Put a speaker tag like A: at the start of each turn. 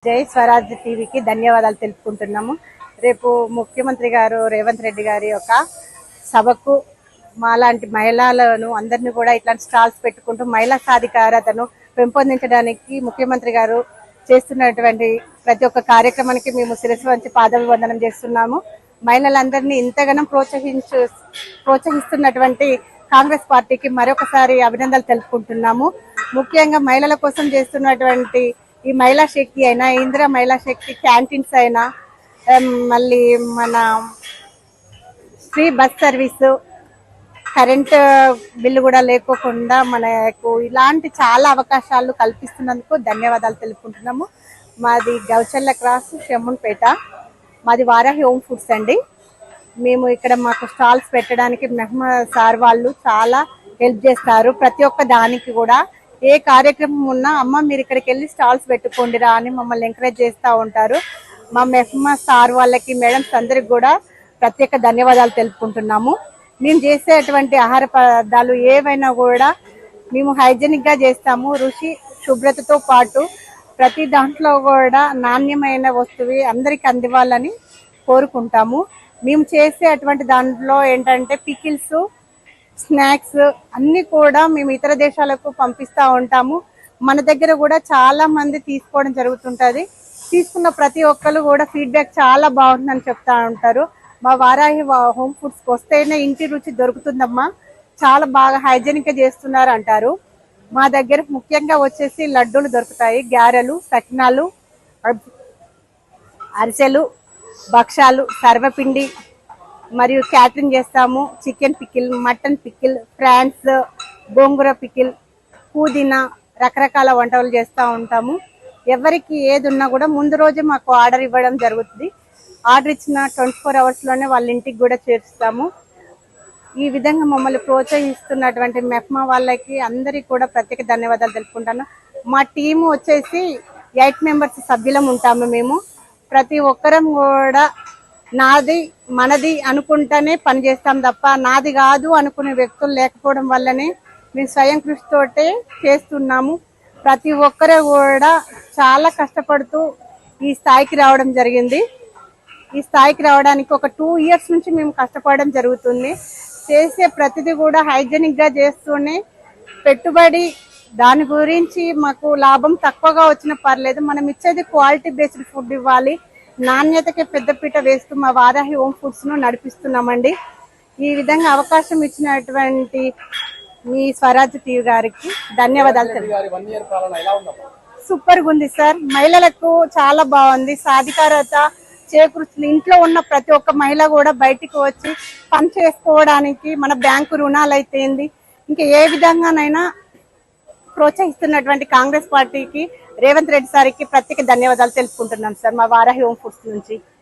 A: జై స్వరాజ్ టీవీకి ధన్యవాదాలు తెలుపుకుంటున్నాము. రేపు ముఖ్యమంత్రి గారు రేవంత్ రెడ్డి గారి యొక్క సభకు మాలాంటి మహిళలను అందరినీ కూడా ఇట్లాంటి స్టాల్స్ పెట్టుకుంటూ మహిళా సాధికారతను పెంపొందించడానికి ముఖ్యమంత్రి గారు చేస్తున్నటువంటి ప్రతి ఒక్క కార్యక్రమానికి మేము శిరస్సు వంచి పాదాభివందనం చేస్తున్నాము. మహిళలందరినీ ఇంతగానో ప్రోత్సహిస్తున్నటువంటి కాంగ్రెస్ పార్టీకి మరొకసారి అభినందనలు తెలుపుకుంటున్నాము. ముఖ్యంగా మహిళల కోసం చేస్తున్నటువంటి ఈ మహిళా శక్తి అయినా, ఇందిరా మహిళా శక్తి క్యాంటీన్స్ అయినా, మళ్ళీ మన free bus service, current bill కూడా లేకోకుండా మనకు ఇలాంటి చాలా అవకాశాలు కల్పిస్తున్నందుకు ధన్యవాదాలు తెలుపుకుంటున్నాము. మాది గౌచల్ల క్రాస్, షమ్మున్పేట. మాది వారాహి హోమ్ ఫుడ్స్ అండి. మేము ఇక్కడ మాకు స్టాల్స్ పెట్టడానికి మెహమ్మద్ సార్ వాళ్ళు చాలా హెల్ప్ చేస్తారు. ప్రతి ఒక్క దానికి కూడా ఏ కార్యక్రమం ఉన్నా అమ్మ మీరు ఇక్కడికి వెళ్ళి స్టాల్స్ పెట్టుకోండిరా అని మమ్మల్ని ఎంకరేజ్ చేస్తూ ఉంటారు. మా మెహమ్మద్ సార్ వాళ్ళకి, మేడమ్స్ అందరికి కూడా ప్రత్యేక ధన్యవాదాలు తెలుపుకుంటున్నాము. మేము చేసేటువంటి ఆహార పదార్థాలు ఏవైనా కూడా మేము హైజెనిక్గా చేస్తాము. రుచి శుభ్రతతో పాటు ప్రతి దాంట్లో కూడా నాణ్యమైన వస్తువు అందరికి అందివ్వాలని కోరుకుంటాము. మేము చేసే అటువంటి దాంట్లో ఏంటంటే పికిల్స్, స్నాక్స్ అన్ని కూడా మేము ఇతర దేశాలకు పంపిస్తూ ఉంటాము. మన దగ్గర కూడా చాలా మంది తీసుకోవడం జరుగుతుంటుంది. తీసుకున్న ప్రతి ఒక్కరు కూడా ఫీడ్బ్యాక్ చాలా బాగుంటుందని చెప్తా ఉంటారు. మా వారాహి హోమ్ ఫుడ్స్కి వస్తేనే ఇంటి రుచి దొరుకుతుందమ్మా, చాలా బాగా హైజెనిక్గా చేస్తున్నారు అంటారు. మా దగ్గర ముఖ్యంగా వచ్చేసి లడ్డూలు దొరుకుతాయి, గారెలు, సకినాలు, అరిసెలు, భక్షాలు, సర్వపిండి, మరియు క్యాటరింగ్ చేస్తాము. Chicken pickle, mutton pickle, prawns, gongura pickle, పుదీనా, రకరకాల వంటలు చేస్తూ ఉంటాము. ఎవరికి ఏది ఉన్నా కూడా ముందు రోజే మాకు ఆర్డర్ ఇవ్వడం జరుగుతుంది. ఆర్డర్ ఇచ్చిన 24 అవర్స్లోనే వాళ్ళ ఇంటికి కూడా చేర్చుతాము. ఈ విధంగా మమ్మల్ని ప్రోత్సహిస్తున్నటువంటి మెహ్మా వాళ్ళకి అందరికీ కూడా ప్రత్యేక ధన్యవాదాలు తెలుపుకుంటాను. మా టీము వచ్చేసి 8 మెంబర్స్ సభ్యులం ఉంటాము. మేము ప్రతి ఒక్కరం కూడా నాది మనది అనుకుంటానే పనిచేస్తాం తప్ప నాది కాదు అనుకునే వ్యక్తులు లేకపోవడం వల్లనే మేము స్వయం కృషితోటే చేస్తున్నాము. ప్రతి ఒక్కరు కూడా చాలా కష్టపడుతూ ఈ స్థాయికి రావడం జరిగింది. ఈ స్థాయికి రావడానికి ఒక 2 ఇయర్స్ నుంచి మేము కష్టపడడం జరుగుతుంది. చేసే ప్రతిదీ కూడా హైజెనిక్గా చేస్తూనే పెట్టుబడి దాని గురించి మాకు లాభం తక్కువగా వచ్చినా పర్లేదు, మనం ఇచ్చేది క్వాలిటీ బేస్డ్ ఫుడ్ ఇవ్వాలి, నాణ్యతకి పెద్దపీట వేస్తూ మా వారాహి హోమ్ ఫుడ్స్ను నడిపిస్తున్నామండి. ఈ విధంగా అవకాశం ఇచ్చినటువంటి మీ స్వరాజ్ టీవీ గారికి ధన్యవాదాలు. సూపర్గా ఉంది సార్. మహిళలకు చాలా బాగుంది, సాధికారత చేకూరుస్తుంది. ఇంట్లో ఉన్న ప్రతి ఒక్క మహిళ కూడా బయటికి వచ్చి పని చేసుకోవడానికి మన బ్యాంకు రుణాలు అయితేంది ఇంకా ఏ విధంగానైనా ప్రోత్సహిస్తున్నటువంటి కాంగ్రెస్ పార్టీకి, రేవంత్ రెడ్డి సార్కి ప్రత్యేక ధన్యవాదాలు తెలుపుకుంటున్నాం సార్ మా వారాహి హోమ్ ఫుడ్స్ నుంచి.